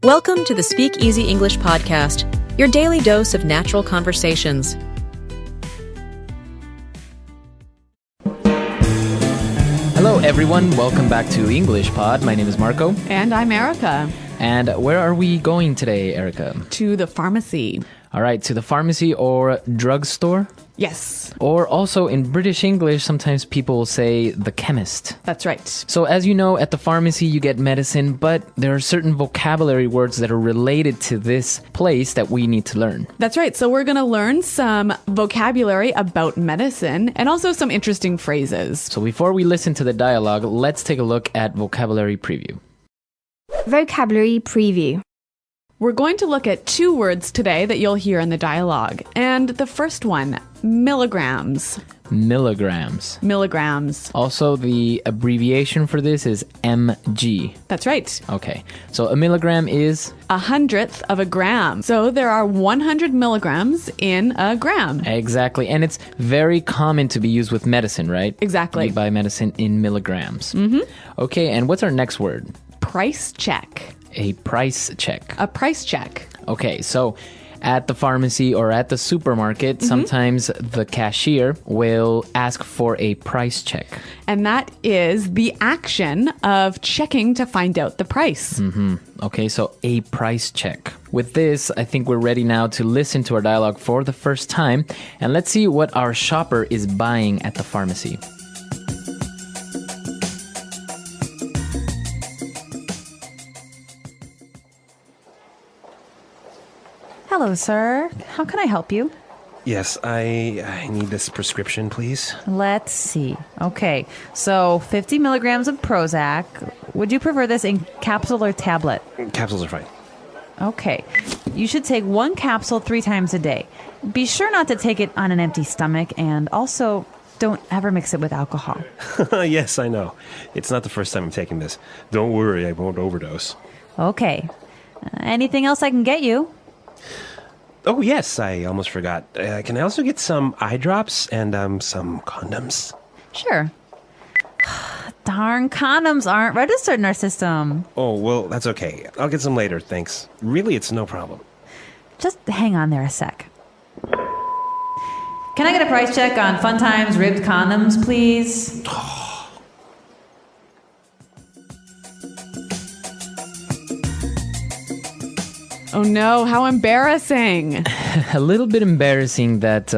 Welcome to the SpeakEasy English podcast, your daily dose of natural conversations. Hello everyone, welcome back to English Pod. My name is Marco. And I'm Erica. And where are we going today, Erica? To the pharmacy. All right, to the pharmacy or drugstore? Yes. Or also in British English, sometimes people will say the chemist. That's right. So as you know, at the pharmacy you get medicine, but there are certain vocabulary words that are related to this place that we need to learn. That's right. So we're going to learn some vocabulary about medicine and also some interesting phrases. So before we listen to the dialogue, let's take a look at vocabulary preview. Vocabulary preview. We're going to look at two words today that you'll hear in the dialogue. And the first one, milligrams. Milligrams. Milligrams. Also, the abbreviation for this is mg. That's right. Okay, so a milligram is? 100th of a gram. So there are 100 milligrams in a gram. Exactly, and it's very common to be used with medicine, right? Exactly. We buy medicine in milligrams. Mm-hmm. Okay, and what's our next word? Price check. A price check. A price check. Okay, so at the pharmacy or at the supermarket, sometimes the cashier will ask for a price check. And that is the action of checking to find out the price. Okay, so a price check. With this, I think we're ready now to listen to our dialogue for the first time. And let's see what our shopper is buying at the pharmacy. Hello, sir. How can I help you? Yes, I need this prescription, please. Let's see. Okay, so 50 milligrams of Prozac. Would you prefer this in capsule or tablet? Capsules are fine. Okay. You should take one capsule 3 times a day. Be sure not to take it on an empty stomach, and also don't ever mix it with alcohol. Yes, I know. It's not the first time I'm taking this. Don't worry, I won't overdose. Okay. Anything else I can get you? Oh, yes, I almost forgot. Can I also get some eye drops and some condoms? Sure. Darn, condoms aren't registered in our system. Oh, well, that's okay. I'll get some later, thanks. Really, it's no problem. Just hang on there a sec. Can I get a price check on Fun Times ribbed condoms, please? Oh no, how embarrassing. A little bit embarrassing that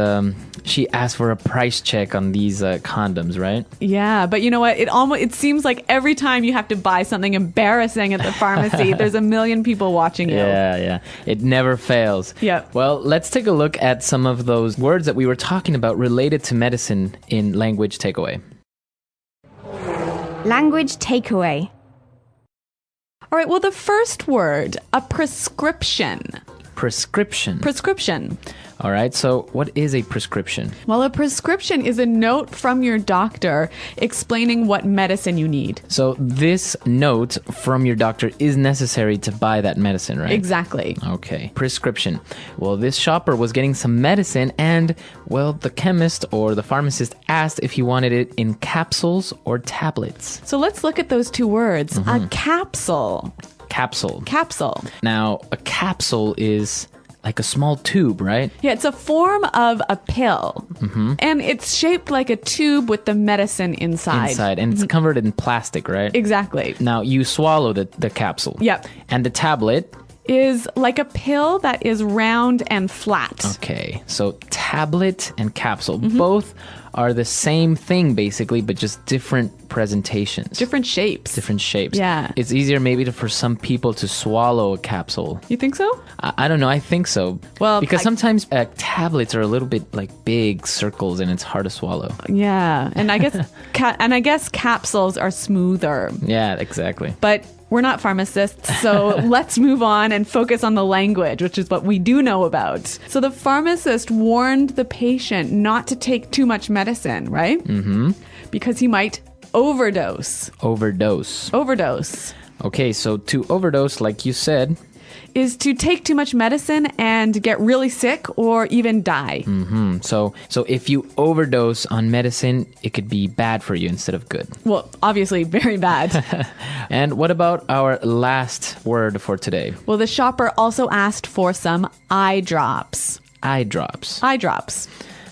she asked for a price check on these condoms, right? Yeah, but you know what? It seems like every time you have to buy something embarrassing at the pharmacy, there's a million people watching you. Yeah. It never fails. Yep. Well, let's take a look at some of those words that we were talking about related to medicine in language takeaway. Language takeaway. All right, well, the first word, a prescription. Prescription. Prescription. All right, so what is a prescription? Well, a prescription is a note from your doctor explaining what medicine you need. So this note from your doctor is necessary to buy that medicine, right? Exactly. Okay, prescription. Well, this shopper was getting some medicine and, well, the chemist or the pharmacist asked if he wanted it in capsules or tablets. So let's look at those two words. A capsule. Capsule. Capsule. Now, a capsule is like a small tube, right? Yeah, it's a form of a pill. And it's shaped like a tube with the medicine inside. And it's covered in plastic, right? Exactly. Now, you swallow the capsule. Yep. And the tablet is like a pill that is round and flat. Okay, so tablet and capsule, both are the same thing basically, but just different presentations. Different shapes. Different shapes. Yeah. It's easier maybe for some people to swallow a capsule. You think so? I don't know, I think so. Well, because sometimes tablets are a little bit like big circles and it's hard to swallow. Yeah, and I guess capsules are smoother. Yeah, exactly. But we're not pharmacists, so let's move on and focus on the language, which is what we do know about. So the pharmacist warned the patient not to take too much medicine, right? Mm-hmm. Because he might overdose. Overdose. Overdose. Okay, so to overdose, like you said, is to take too much medicine and get really sick or even die. So if you overdose on medicine, it could be bad for you instead of good. Well, obviously, very bad. And what about our last word for today? Well, the shopper also asked for some eye drops. Eye drops. Eye drops.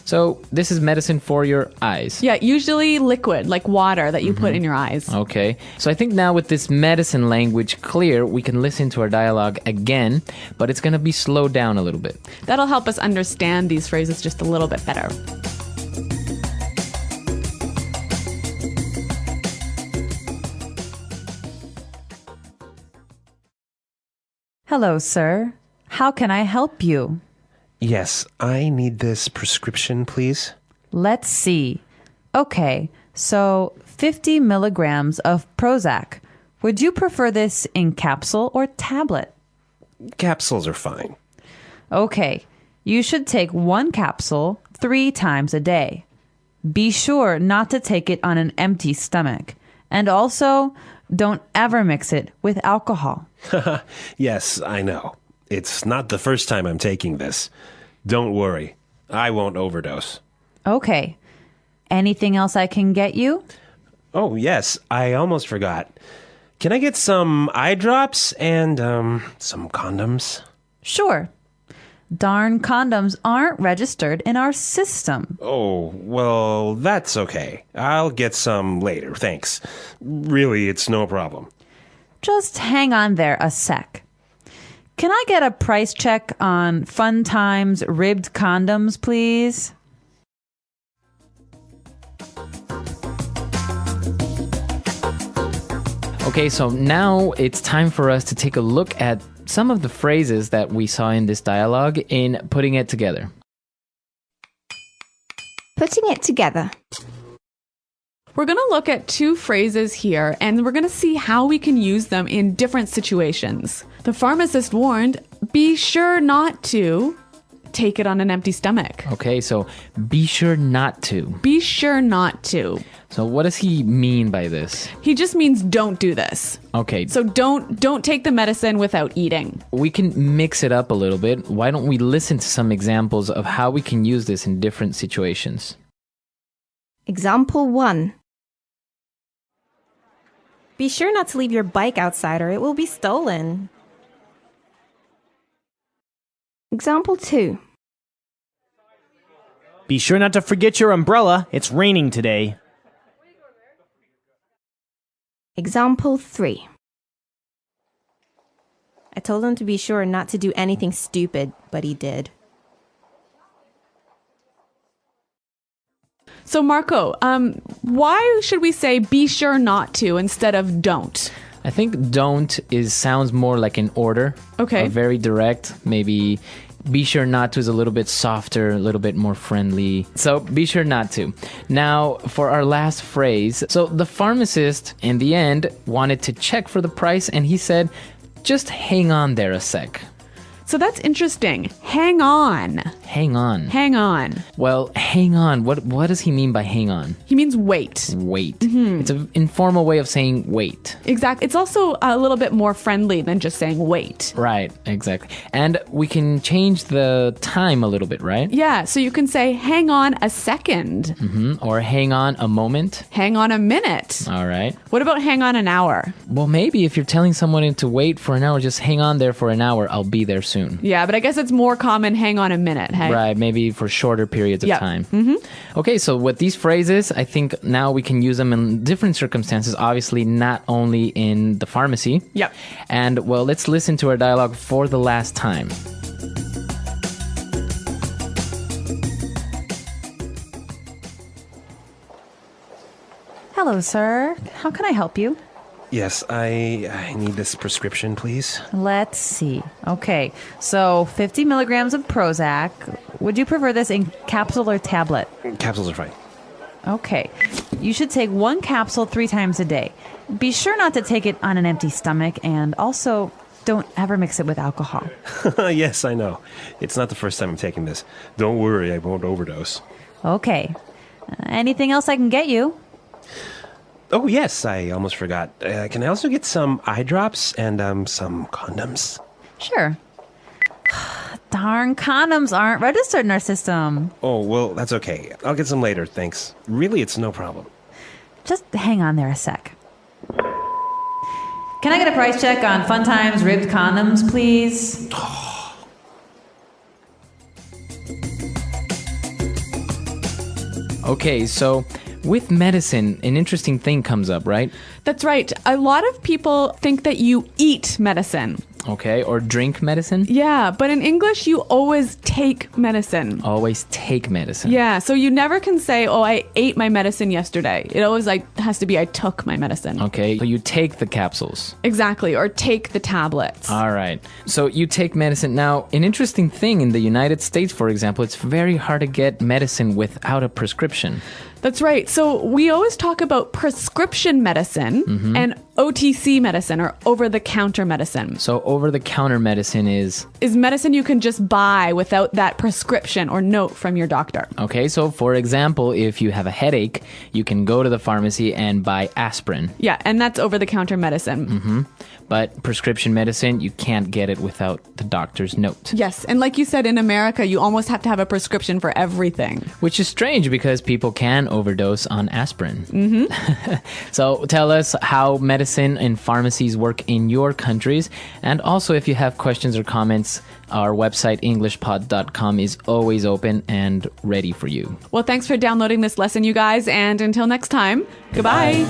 So this is medicine for your eyes. Yeah, usually liquid, like water that you put in your eyes. Okay. So I think now with this medicine language clear, we can listen to our dialogue again, but it's going to be slowed down a little bit. That'll help us understand these phrases just a little bit better. Hello, sir. How can I help you? Yes, I need this prescription, please. Let's see. Okay, so 50 milligrams of Prozac. Would you prefer this in capsule or tablet? Capsules are fine. Okay, you should take one capsule 3 times a day. Be sure not to take it on an empty stomach. And also, don't ever mix it with alcohol. Yes, I know. It's not the first time I'm taking this. Don't worry. I won't overdose. Okay. Anything else I can get you? Oh, yes. I almost forgot. Can I get some eye drops and, some condoms? Sure. Darn condoms aren't registered in our system. Oh, well, that's okay. I'll get some later, thanks. Really, it's no problem. Just hang on there a sec. Can I get a price check on Fun Times ribbed condoms, please? Okay, so now it's time for us to take a look at some of the phrases that we saw in this dialogue in putting it together. Putting it together. We're going to look at 2 phrases here, and we're going to see how we can use them in different situations. The pharmacist warned, be sure not to take it on an empty stomach. Okay, so be sure not to. Be sure not to. So what does he mean by this? He just means don't do this. Okay, So don't take the medicine without eating. we can mix it up a little bit. Why don't we listen to some examples of how we can use this in different situations? Example 1. Be sure not to leave your bike outside or it will be stolen. Example 2. Be sure not to forget your umbrella. It's raining today. Example 3. I told him to be sure not to do anything stupid, but he did. So Marco, why should we say be sure not to instead of don't? I think don't sounds more like an order. Okay. Very direct. Maybe be sure not to is a little bit softer, a little bit more friendly. So be sure not to. Now, for our last phrase. So the pharmacist, in the end, wanted to check for the price, and he said, just hang on there a sec. So that's interesting. Hang on. Hang on. Hang on. Well, hang on. What does he mean by hang on? He means wait. Wait. It's an informal way of saying wait. Exactly. It's also a little bit more friendly than just saying wait. Right, exactly. And we can change the time a little bit, right? Yeah, so you can say hang on a second. Or hang on a moment. Hang on a minute. All right. What about hang on an hour? Well, maybe if you're telling someone to wait for an hour, just hang on there for an hour. I'll be there soon. Yeah, but I guess it's more common hang on a minute, hey? Right, maybe for shorter periods of Yeah. time. Okay, so with these phrases, I think now we can use them in different circumstances, obviously not only in the pharmacy. Yep. And, well, let's listen to our dialogue for the last time. Hello, sir. How can I help you? Yes, I need this prescription, please. Let's see. Okay, so 50 milligrams of Prozac. Would you prefer this in capsule or tablet? Capsules are fine. Okay, you should take one capsule 3 times a day. Be sure not to take it on an empty stomach, and also don't ever mix it with alcohol. Yes, I know. It's not the first time I'm taking this. Don't worry, I won't overdose. Okay. Anything else I can get you? Oh, yes, I almost forgot. Can I also get some eye drops and, some condoms? Sure. Darn, condoms aren't registered in our system. Oh, well, that's okay. I'll get some later, thanks. Really, it's no problem. Just hang on there a sec. Can I get a price check on Fun Times ribbed condoms, please? Okay, so with medicine, an interesting thing comes up, right? That's right. A lot of people think that you eat medicine. Okay, or drink medicine. Yeah, but in English, you always take medicine. Always take medicine. Yeah, so you never can say, oh, I ate my medicine yesterday. It always has to be, I took my medicine. Okay, so you take the capsules. Exactly, or take the tablets. All right. So you take medicine. Now, an interesting thing in the United States, for example, it's very hard to get medicine without a prescription. That's right. So we always talk about prescription medicine and OTC medicine, or over-the-counter medicine. So over-the-counter medicine is medicine you can just buy without that prescription or note from your doctor. okay. So for example, if you have a headache, you can go to the pharmacy and buy aspirin. Yeah, and that's over-the-counter medicine. But prescription medicine, you can't get it without the doctor's note. Yes, and like you said, in America, you almost have to have a prescription for everything. Which is strange because people can overdose on aspirin. So tell us how medicine and pharmacies work in your countries. And also, if you have questions or comments, our website, englishpod.com, is always open and ready for you. Well, thanks for downloading this lesson, you guys, and until next time, goodbye.